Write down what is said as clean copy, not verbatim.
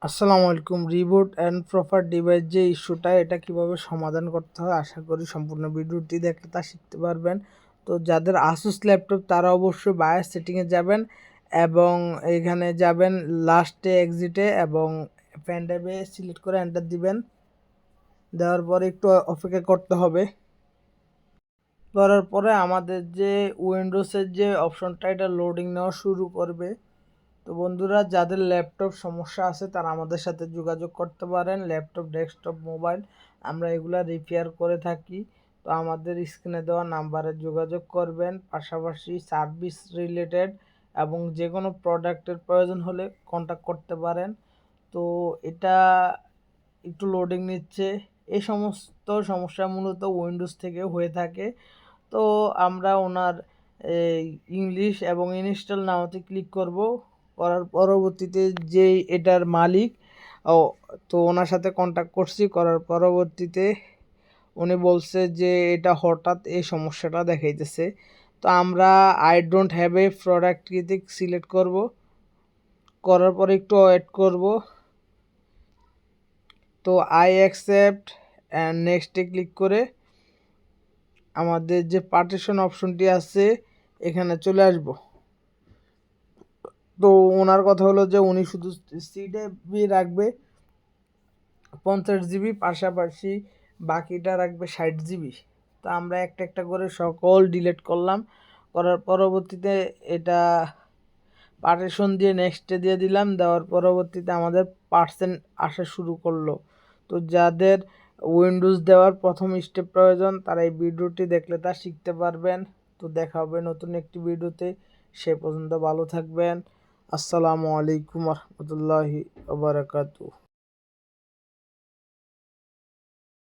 আসসালামু আলাইকুম। Reboot and proper device যে ইস্যুটা, এটা কিভাবে সমাধান করতে হয় আশা করি সম্পূর্ণ ভিডিওটি দেখলে তা শিখতে পারবেন। তো যাদের আসুস ল্যাপটপ তারা অবশ্যই বায়োস সেটিংয়ে যাবেন এবং এখানে যাবেন লাস্টে এক্সিটে এবং পেন ড্রাইভে সিলেক্ট করে এন্টার দিবেন। দেওয়ার পরে একটু অপেক্ষা করতে হবে। করার পরে আমাদের যে উইন্ডোজের যে অপশনটা, এটা লোডিং নেওয়া শুরু করবে। তো বন্ধুরা, যাদের ল্যাপটপ সমস্যা আছে তারা আমাদের সাথে যোগাযোগ করতে পারেন। ল্যাপটপ, ডেস্কটপ, মোবাইল আমরা এগুলা রিপেয়ার করে থাকি। তো আমাদের স্ক্রিনে দেওয়া নাম্বারে যোগাযোগ করবেন। পাশাপাশি সার্ভিস রিলেটেড এবং যে কোনো প্রোডাক্টের প্রয়োজন হলে কন্ট্যাক্ট করতে পারেন। তো এটা একটু লোডিং নিচ্ছে। এই সমস্ত সমস্যা মূলত উইন্ডোজ থেকে হয়ে থাকে। তো আমরা ওনার ইংলিশ এবং ইনস্টল নাওতে ক্লিক করব। করার পরবর্তীতে যেই এটার মালিক, ও তো ওনার সাথে কন্ট্যাক্ট করছি। করার পরবর্তীতে উনি বলছে যে এটা হঠাৎ এই সমস্যাটা দেখাইতেছে। তো আমরা I don't have a product select করব। করার পরে একটু ওয়েট করব। তো আই অ্যাকসেপ্ট অ্যান্ড নেক্সটে ক্লিক করে আমাদের যে পার্টিশন অপশনটি আছে এখানে চলে আসব। তো ওনার কথা হলো যে উনি শুধু সিডি রাখবে 50 জিবি, পাশাপাশি বাকিটা রাখবে 60 জিবি। তো আমরা একটা একটা করে সকল ডিলিট করলাম। করার পরবর্তীতে এটা পার্টিশন দিয়ে নেক্সটে দিয়ে দিলাম। দেওয়ার পরবর্তীতে আমাদের পার্সেন্ট আসা শুরু করলো। তো যাদের উইন্ডোজ দেওয়ার প্রথম স্টেপ প্রয়োজন তারা এই ভিডিওটি দেখলে তা শিখতে পারবেন। তো দেখা হবে নতুন একটি ভিডিওতে। সে পর্যন্ত ভালো থাকবেন। আসসালামু আলাইকুম রহমতুল্লাহি ওয়া বারাকাতুহু।